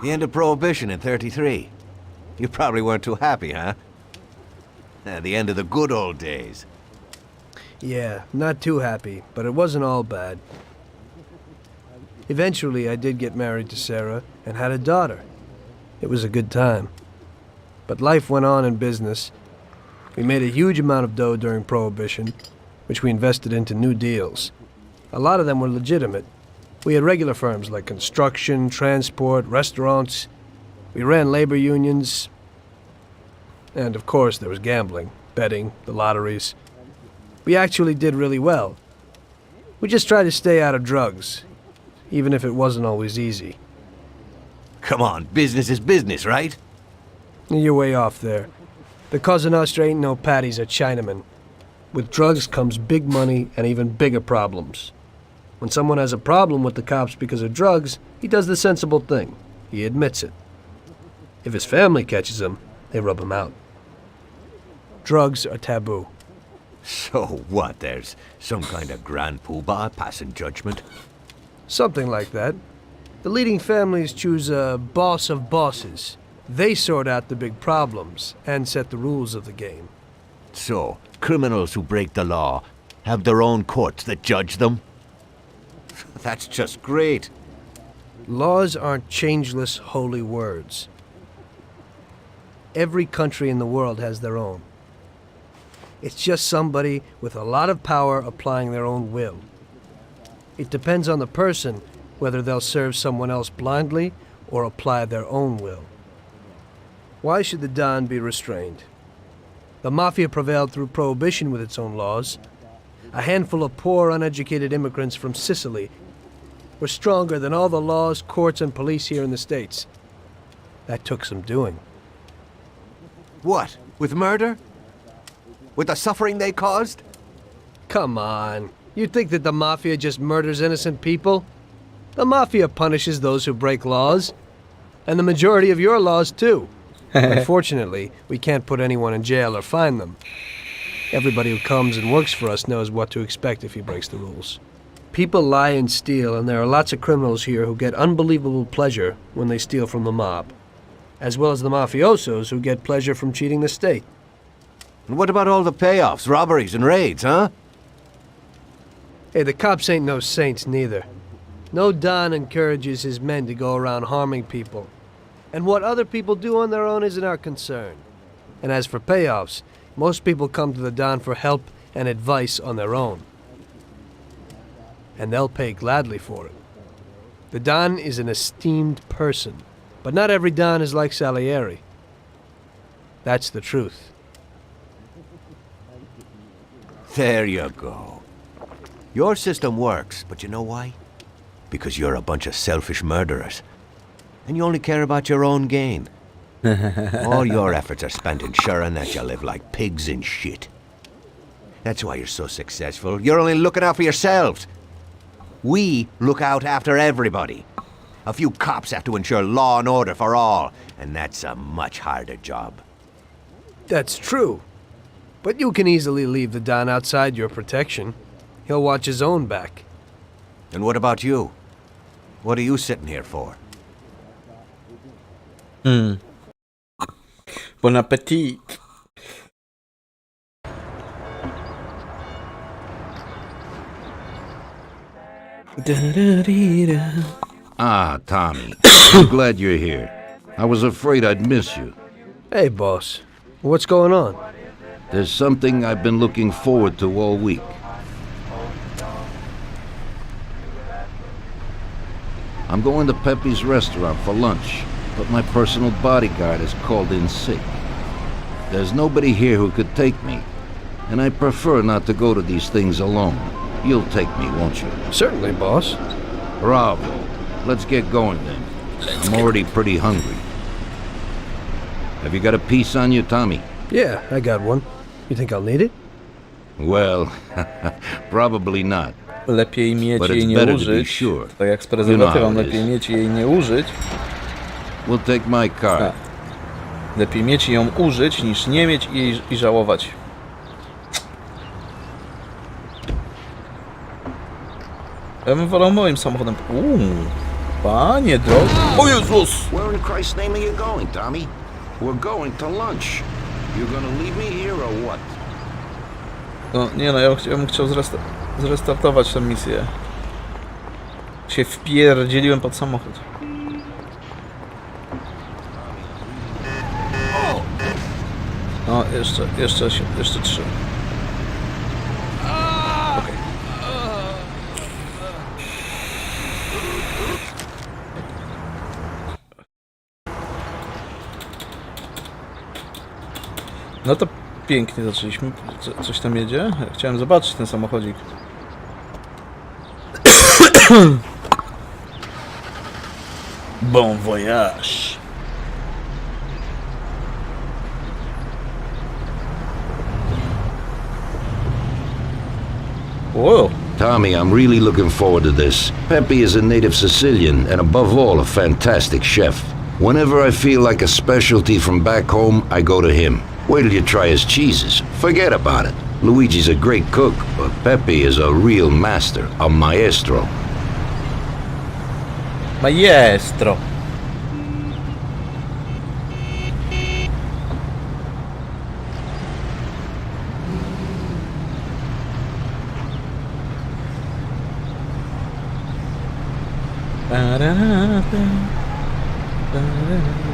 The end of Prohibition in 33. You probably weren't too happy, huh? The end of the good old days. Yeah, not too happy, but it wasn't all bad. Eventually, I did get married to Sarah and had a daughter. It was a good time. But life went on in business. We made a huge amount of dough during Prohibition, which we invested into new deals. A lot of them were legitimate. We had regular firms like construction, transport, restaurants. We ran labor unions. And of course, there was gambling, betting, the lotteries. We actually did really well. We just tried to stay out of drugs, even if it wasn't always easy. Come on, business is business, right? You're way off there. The Cosa Nostra ain't no patties or Chinamen. With drugs comes big money and even bigger problems. When someone has a problem with the cops because of drugs, he does the sensible thing. He admits it. If his family catches him, they rub him out. Drugs are taboo. So what, there's some kind of grand poobah passing judgment? Something like that. The leading families choose a boss of bosses. They sort out the big problems and set the rules of the game. So, criminals who break the law have their own courts that judge them? That's just great. Laws aren't changeless holy words. Every country in the world has their own. It's just somebody with a lot of power applying their own will. It depends on the person whether they'll serve someone else blindly or apply their own will. Why should the Don be restrained? The Mafia prevailed through Prohibition with its own laws. A handful of poor, uneducated immigrants from Sicily were stronger than all the laws, courts, and police here in the States. That took some doing. What? With murder? With the suffering they caused? Come on. You think that the Mafia just murders innocent people? The Mafia punishes those who break laws. And the majority of your laws, too. Unfortunately, we can't put anyone in jail or fine them. Everybody who comes and works for us knows what to expect if he breaks the rules. People lie and steal, and there are lots of criminals here who get unbelievable pleasure when they steal from the mob, as well as the mafiosos who get pleasure from cheating the state. And what about all the payoffs, robberies, and raids, huh? Hey, the cops ain't no saints neither. No Don encourages his men to go around harming people. And what other people do on their own isn't our concern. And as for payoffs, most people come to the Don for help and advice on their own. And they'll pay gladly for it. The Don is an esteemed person, but not every Don is like Salieri. That's the truth. There you go. Your system works, but you know why? Because you're a bunch of selfish murderers. And you only care about your own gain. All your efforts are spent ensuring that you live like pigs in shit. That's why you're so successful. You're only looking out for yourselves. We look out after everybody. A few cops have to ensure law and order for all, and that's a much harder job. That's true. But you can easily leave the Don outside your protection. He'll watch his own back. And what about you? What are you sitting here for? Bon appétit. Ah, Tommy. I'm glad you're here. I was afraid I'd miss you. Hey, boss. What's going on? There's something I've been looking forward to all week. I'm going to Pepe's restaurant for lunch, but my personal bodyguard is called in sick. There's nobody here who could take me, and I prefer not to go to these things alone. You'll take me, won't you? Certainly, boss. Bravo. Let's get going then. I'm already pretty hungry. Have you got a piece on you, Tommy? Yeah, I got one. You think I'll need it? Well, probably not. Lepiej mieć But jej it's nie better to be użyć. sure. Tak jak z You know prezerwatywą, how it lepiej is. mieć jej nie użyć. We'll take my card. Lepiej mieć ją użyć, niż nie mieć jej i żałować. Ja bym wolał moim samochodem. Panie drogi. O Jezus! Where in Christ's name are you going, Tommy? We're going to lunch. You gonna leave me here or what? No nie no, ja bym chciał zrestartować tę misję. Się wpierdzieliłem pod samochód. No, jeszcze 3. Okej. No to pięknie zaczęliśmy. Coś tam jedzie? Chciałem zobaczyć ten samochodzik. Bon voyage. Whoa. Tommy, I'm really looking forward to this. Pepe is a native Sicilian and above all a fantastic chef. Whenever I feel like a specialty from back home, I go to him. Wait till you try his cheeses. Forget about it. Luigi's a great cook, but Pepe is a real master, a maestro. Maestro.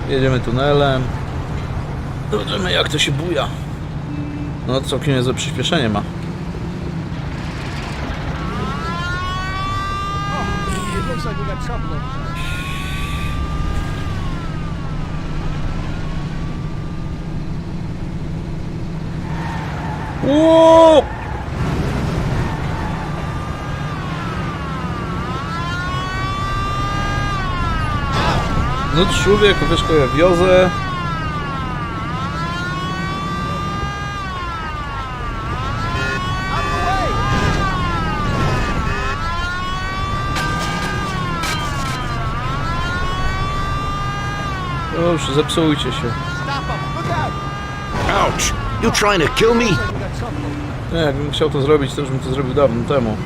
Jedziemy tunelem. Zobaczymy jak to się buja. No całkiem niezłe przyspieszenie ma. Ło! No człowieku, wiesz, ja wiozę. Już zepsujcie się. Ouch! You trying to kill me? Nie, jakbym chciał to zrobić, to już bym to zrobił dawno temu.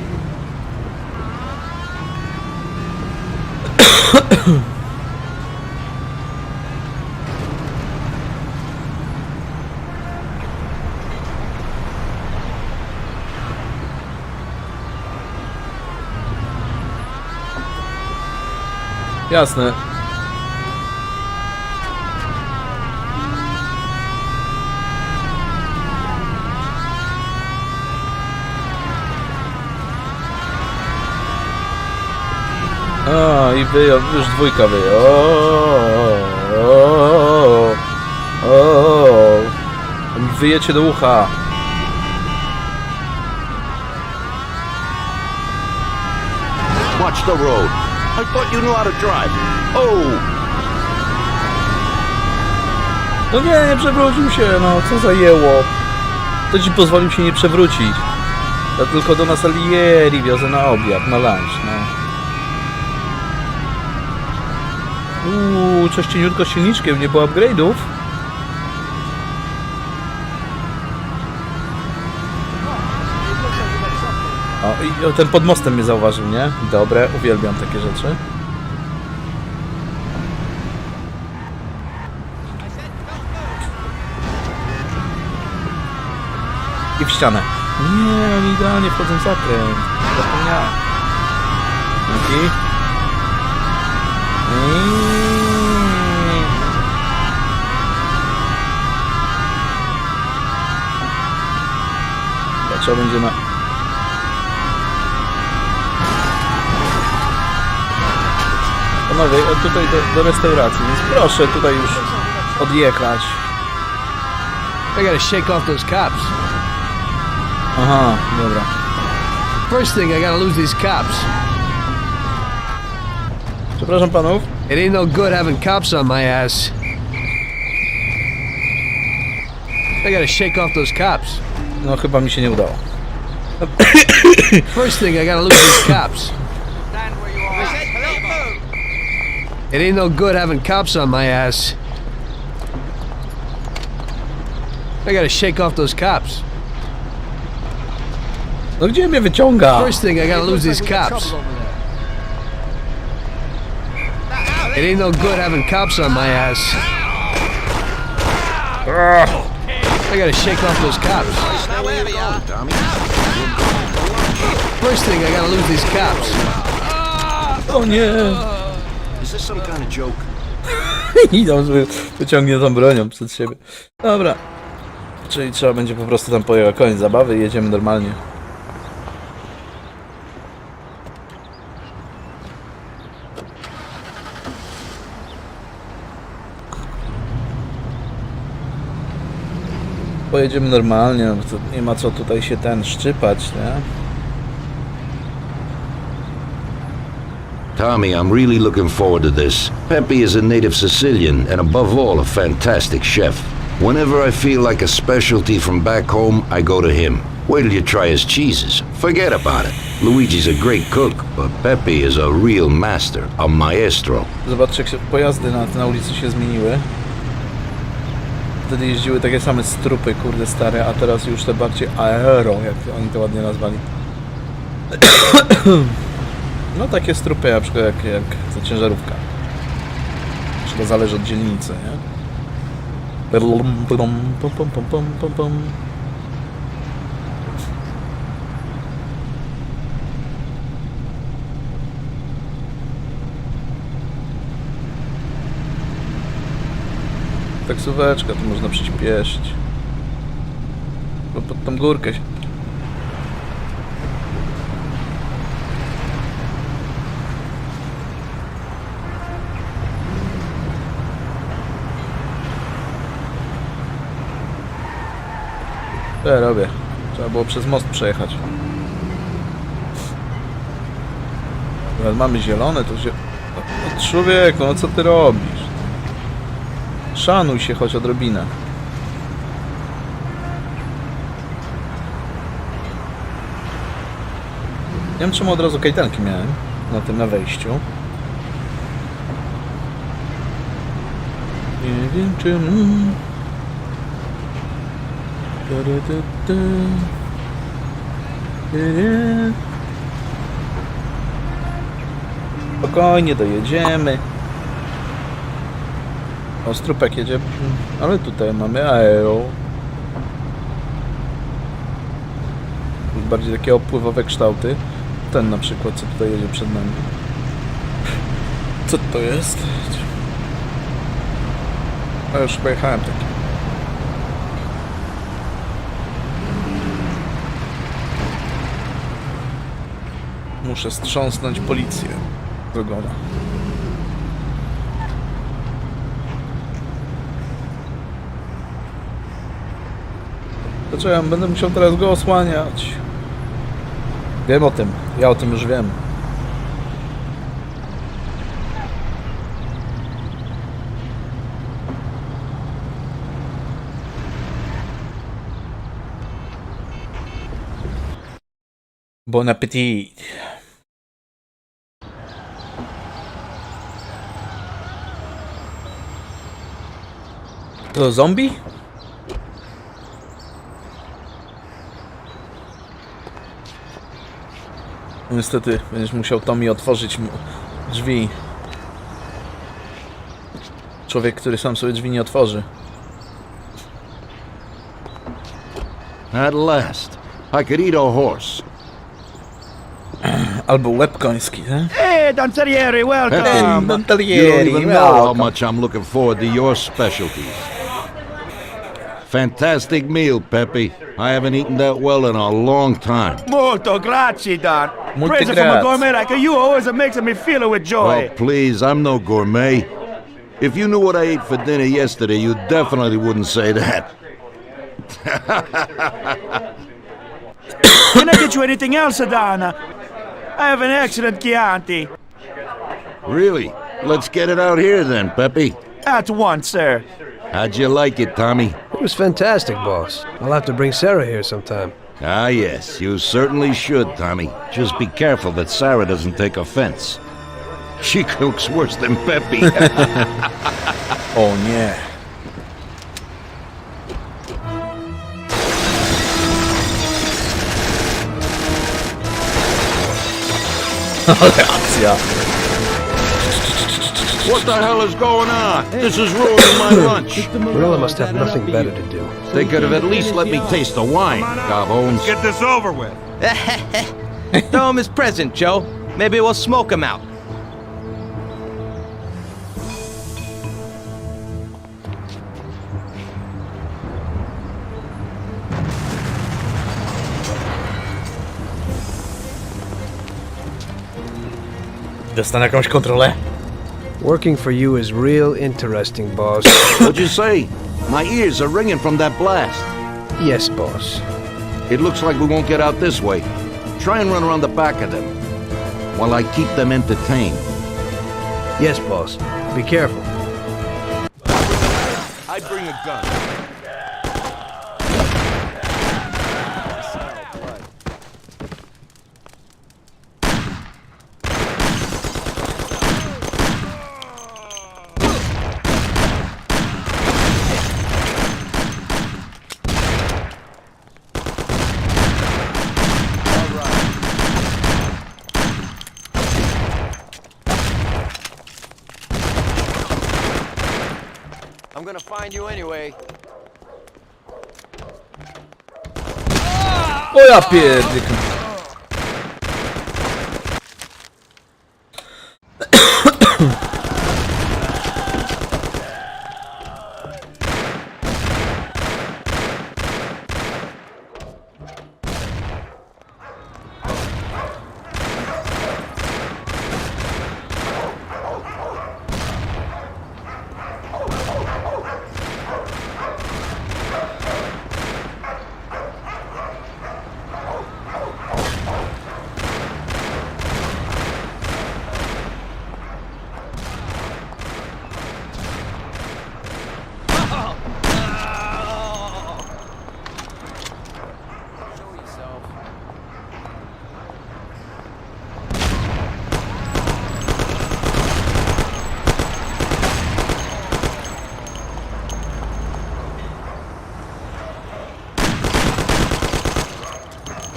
Jasne. A i wyjął, już dwójka wyjął. Wyjecie do ucha. Watch the road. I thought you knew how to drive. Oh! No nie przewrócił się, no co zajęło? To ci pozwolił się nie przewrócić. Ja tylko do nas Alieri wiozę na obiad, na lunch, no. Czyścieniutko z silniczkiem, nie było upgrade'ów. O, i ten pod mostem mnie zauważył, nie? Dobre, uwielbiam takie rzeczy. I w ścianę. Nie, oni idealnie wchodzą w zakręt. Zapomniałem. Dzięki. Trzeba będzie na... Panowie, tutaj do restauracji, więc proszę tutaj już odjechać. I gotta shake off those cops. Aha, dobra. First thing, I gotta lose these cops. Przepraszam panów. It ain't no good having cops on my ass. I gotta shake off those cops. No chyba mi się nie udało. First thing, I gotta lose these cops. It ain't no good having cops on my ass. I gotta shake off those cops. No gdzie mnie wyciąga? First thing, I gotta lose these cops. It ain't no good having cops on my ass. I gotta shake off those cops. First thing, I gotta lose these cops. O nie! Is this some kind of joke? Idą, że wyciągnie tą bronią przed siebie. Dobra. Czyli trzeba będzie po prostu tam pojechać. Koniec zabawy i jedziemy normalnie. Pojedziemy normalnie, no to nie ma co tutaj się szczypać, nie? Tommy, I'm really looking forward to this. Pepe is a native Sicilian and above all a fantastic chef. Whenever I feel like a specialty from back home, I go to him. Wait till you try his cheeses. Forget about it. Luigi's a great cook, but Pepe is a real master, a maestro. Zobaczcie, jak się pojazdy na ulicy się zmieniły. Wtedy jeździły takie same strupy, kurde stare, a teraz już te bardziej aero, jak oni to ładnie nazwali. No takie strupy, na przykład jak ta ciężarówka. Wszystko zależy od dzielnicy, nie? Taksóweczka, tu można przyspieszyć. Bo pod tą górkę się... Co ja robię? Trzeba było przez most przejechać. Teraz mamy zielone, to się... No, człowieku, no co ty robisz? Szanuj się choć odrobinę. Nie wiem czemu od razu kajtanki miałem na wejściu. Nie wiem czemu. Spokojnie dojedziemy. O, strupek jedzie, ale tutaj mamy aero. Bardziej takie opływowe kształty. Ten na przykład, co tutaj jedzie przed nami. Co to jest? A już pojechałem taki. Muszę strząsnąć policję drogową. Dlaczego ja będę musiał teraz go osłaniać? Wiem o tym. Ja o tym już wiem. Bon appetit. To zombie? Niestety będziesz musiał Tommy otworzyć mu drzwi. Człowiek, który sam sobie drzwi nie otworzy. At last, I could eat a horse. Albo łeb koński, nie? Hey, Danzarieri, welcome! Hey, you don't even know how much I'm looking forward to your specialties. Fantastic meal, Pepe. I haven't eaten that well in a long time. Molto grazie, Don. Molte Praise from a grazie. gourmet like you always makes me feel it with joy. Oh, please, I'm no gourmet. If you knew what I ate for dinner yesterday, you definitely wouldn't say that. Can I get you anything else, Don? I have an excellent Chianti. Really? Let's get it out here then, Pepe. At once, sir. How'd you like it, Tommy? It was fantastic, boss. I'll have to bring Sarah here sometime. Ah, yes, you certainly should, Tommy. Just be careful that Sarah doesn't take offense. She cooks worse than Pepe. O nie. Ale akcja. What the hell is going on? This is ruining my lunch. Marilla must have nothing better to do. They could have at least let me taste the wine, Gobbones. Get this over with. Throw him his present, Joe. Maybe we'll smoke him out. Dostanę jakąś kontrolę? Working for you is real interesting, boss. What'd you say? My ears are ringing from that blast. Yes, boss. It looks like we won't get out this way. Try and run around the back of them while I keep them entertained. Yes, boss. Be careful. I'd bring a gun. I'm gonna find you anyway. O ja pierdykam.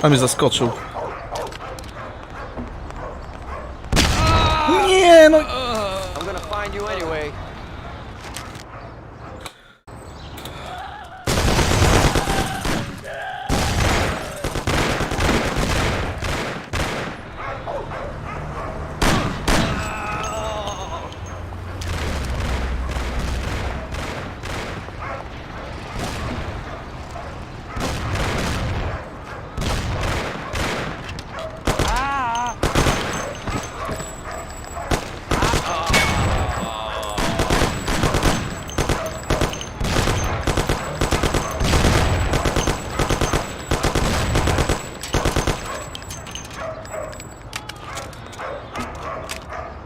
A mnie zaskoczył. Nie no. I'm gonna find you anyway.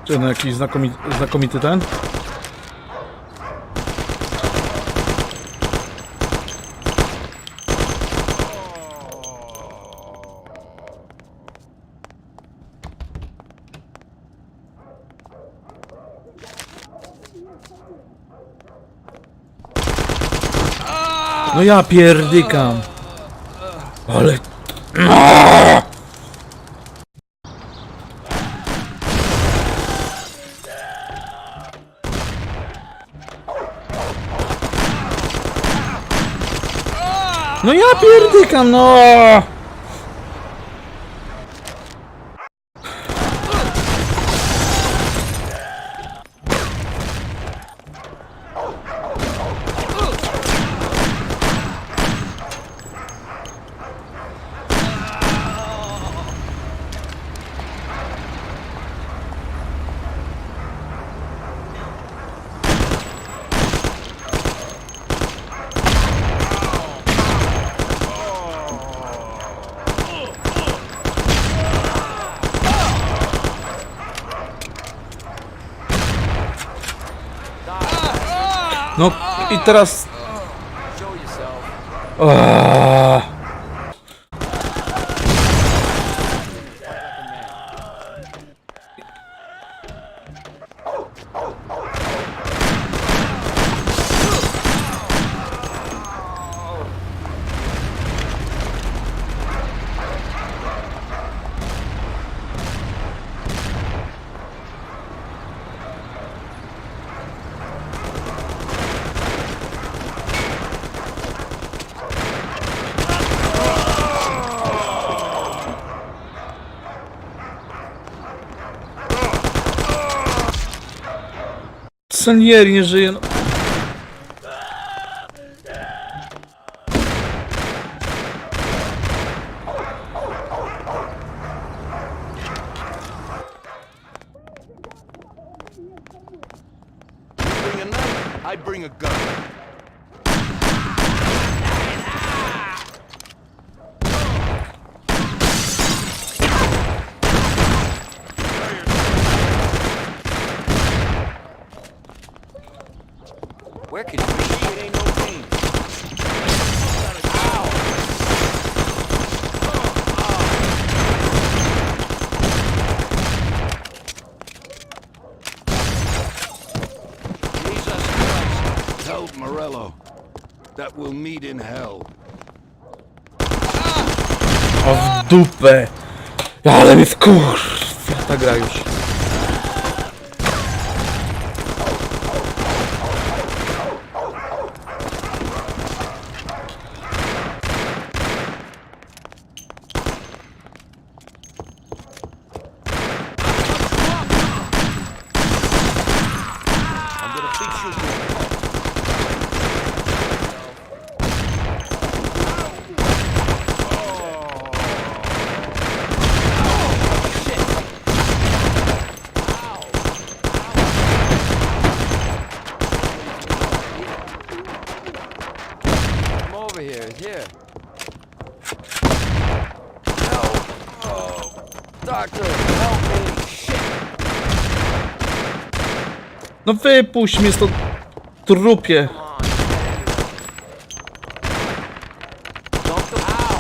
Czy no jakiś znakomity ten? No ja pierdykam. Ale... No ja pierdykam, no! No i teraz... Salieri nie żyje, no. Bring a knife, I bring a gun. Where can you be? It ain't no game. Jesus Christ, tell Morello that we'll meet in hell. O w dupę! Ale mnie wkurwia ta gra już. I'm gonna fix you. Come over here, it's here. Help! Oh, doctor, help me! Shit! No wypuść mnie stąd, trupie. Doctor, ow!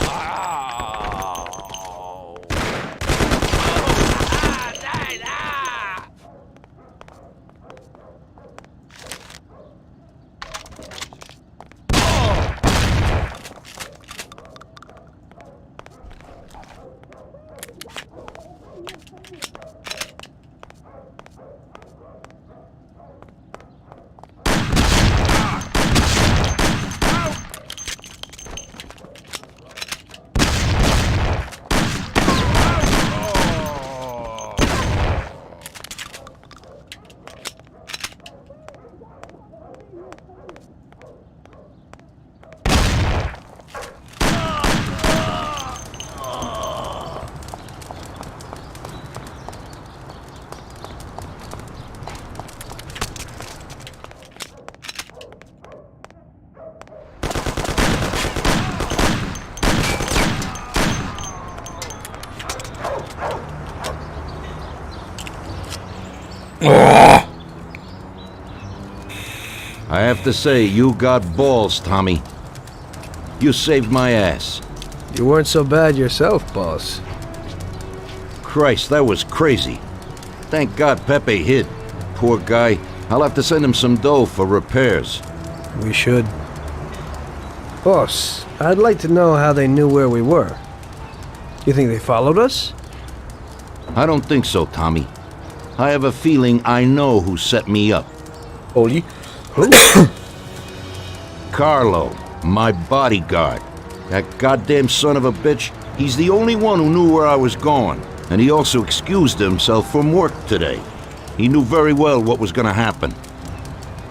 I have to say, you got balls, Tommy. You saved my ass. You weren't so bad yourself, boss. Christ, that was crazy. Thank God Pepe hid. Poor guy. I'll have to send him some dough for repairs. We should. Boss, I'd like to know how they knew where we were. You think they followed us? I don't think so, Tommy. I have a feeling I know who set me up. Oli. Carlo, my bodyguard. That goddamn son of a bitch, he's the only one who knew where I was going. And he also excused himself from work today. He knew very well what was gonna happen.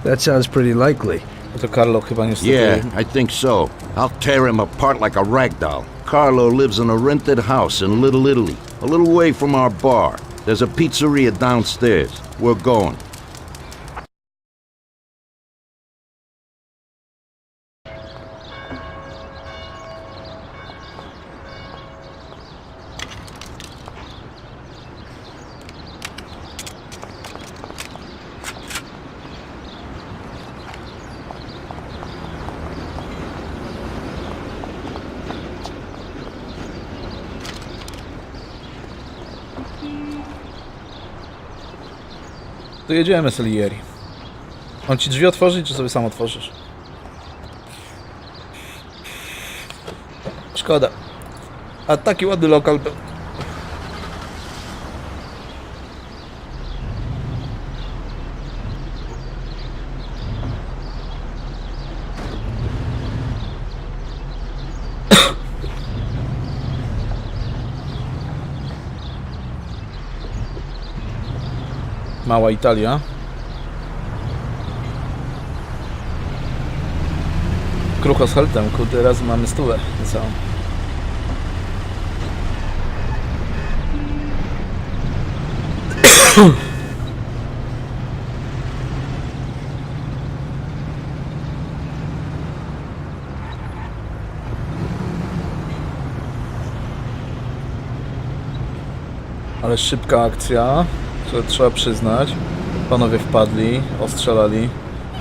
That sounds pretty likely. To Carlo chyba niestety. Yeah, I think so. I'll tear him apart like a rag doll. Carlo lives in a rented house in Little Italy, a little way from our bar. There's a pizzeria downstairs. We're going. To jedziemy, Salieri. On ci drzwi otworzy, czy sobie sam otworzysz? Szkoda. A taki ładny lokal był. Mała Italia. Krucho z heltem, kurde, raz mamy stówę całą. Ale szybka akcja, co trzeba przyznać. Panowie wpadli, ostrzelali,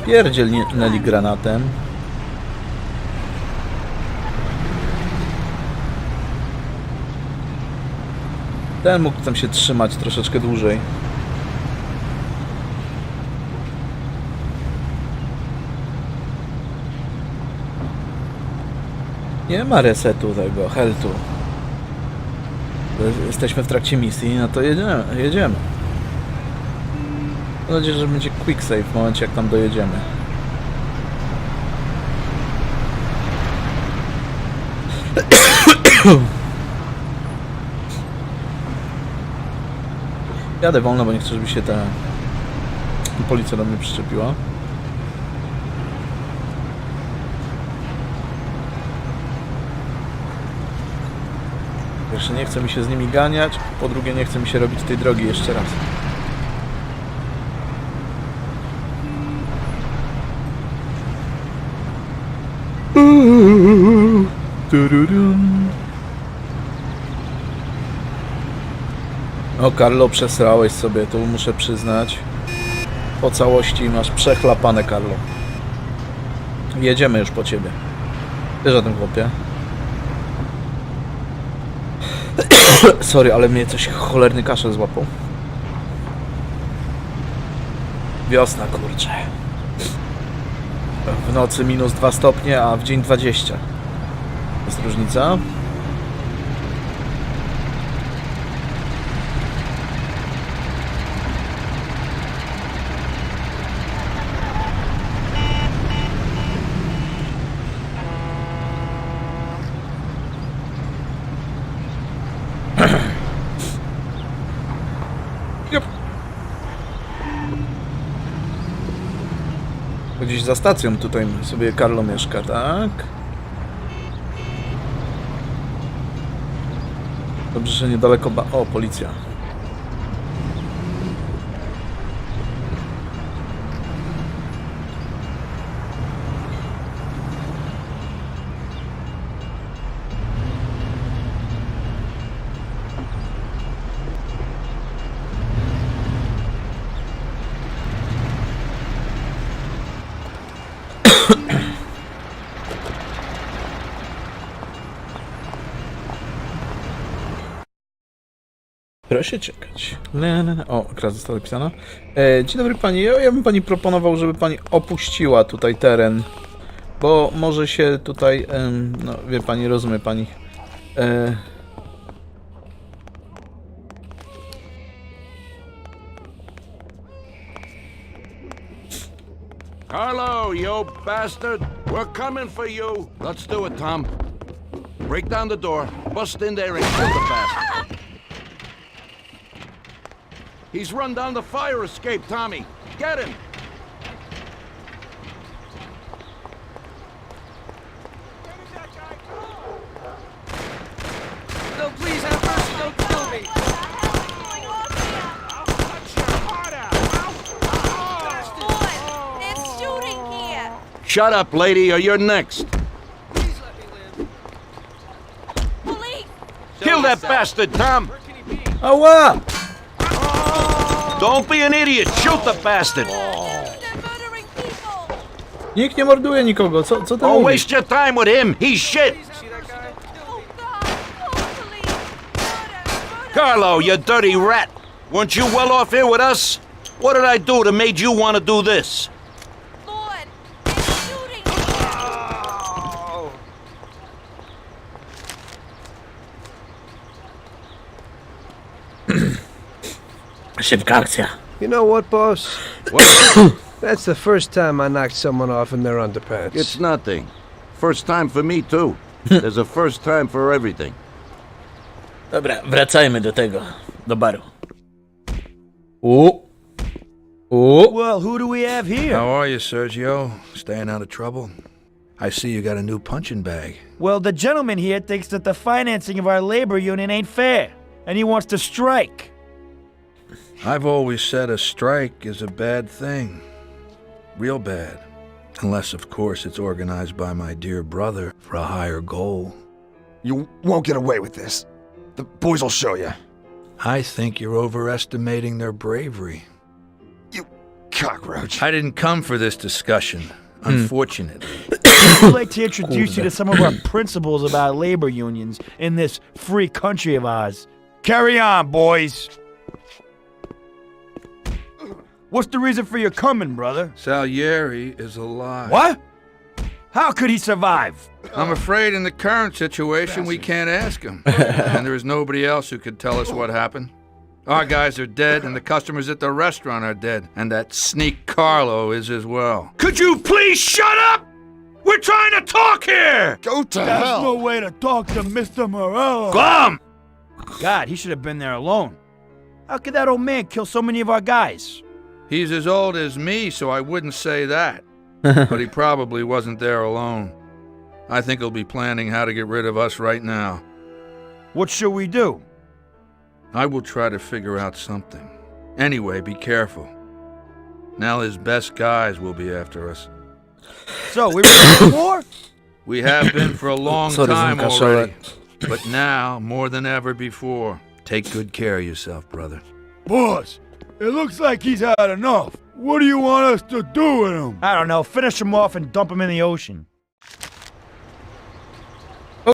pierdzielnęli granatem. Ten mógł tam się trzymać troszeczkę dłużej. Nie ma resetu tego, heltu. Jesteśmy w trakcie misji, no to jedziemy. Mam nadzieję, że będzie quick save w momencie, jak tam dojedziemy. Jadę wolno, bo nie chcę, żeby się ta policja do mnie przyczepiła. Pierwsze, nie chce mi się z nimi ganiać, po drugie, nie chce mi się robić tej drogi jeszcze raz. O, Carlo, przesrałeś sobie, to muszę przyznać. Po całości masz przechlapane, Carlo. Jedziemy już po ciebie. Wiesz o tym, chłopie? Sorry, ale mnie coś cholerny kaszel złapał. Wiosna, kurczę. W nocy minus 2 stopnie, a w dzień 20. Jest różnica. Gdzieś za stacją tutaj sobie Carlo mieszka, tak? Dobrze, że niedaleko o, policja. Proszę czekać. O, akurat została napisana. Dzień dobry pani. Ja bym pani proponował, żeby pani opuściła tutaj teren. Bo może się tutaj... no, wie pani, rozumie pani. Carlo, you bastard! We're coming for you! Let's do it, Tom. Break down the door, bust in there and kill the bastard. He's run down the fire escape, Tommy. Get him! No, please have mercy, don't kill me. It's shooting here! Shut up, lady, or you're next. Please let me live. Police! Kill that bastard, Tom! Where can he be? Ała! Don't be an idiot! Shoot the bastard! They're murdering people! Nikt nie morduje nikogo, co ty Don't mówisz? waste your time with him! He's shit! See that guy? Oh God! Call police! Murder! Carlo, you dirty rat! Weren't you well off here with us? What did I do that made you want to do this? Lord! It's shooting here! Szybka akcja. You know what, boss? What? That's the first time I knocked someone off in their underpants. It's nothing. First time for me, too. There's a first time for everything. Dobra, wracajmy do tego, do baru. Well, who do we have here? How are you, Sergio? Staying out of trouble? I see you got a new punching bag. Well, the gentleman here thinks that the financing of our labor union ain't fair, and he wants to strike. I've always said a strike is a bad thing. Real bad. Unless, of course, it's organized by my dear brother for a higher goal. You won't get away with this. The boys will show you. I think you're overestimating their bravery. You cockroach. I didn't come for this discussion, unfortunately. I'd like to introduce you to some of our principles about labor unions in this free country of ours. Carry on, boys. What's the reason for your coming, brother? Salieri is alive. What? How could he survive? I'm afraid in the current situation we can't ask him. And there is nobody else who could tell us what happened. Our guys are dead, and the customers at the restaurant are dead. And that sneak Carlo is as well. Could you please shut up? We're trying to talk here! Go to That's hell. no way to talk to Mr. Morello. Glum! God, he should have been there alone. How could that old man kill so many of our guys? He's as old as me, so I wouldn't say that. But he probably wasn't there alone. I think he'll be planning how to get rid of us right now. What should we do? I will try to figure out something. Anyway, be careful. Now his best guys will be after us. So, we ready for war? We have been for a long Sorry, time Zanka, already. But now, more than ever before, take good care of yourself, brother. Boss, it looks like he's had enough. What do you want us to do with him? I don't know. Finish him off and dump him in the ocean.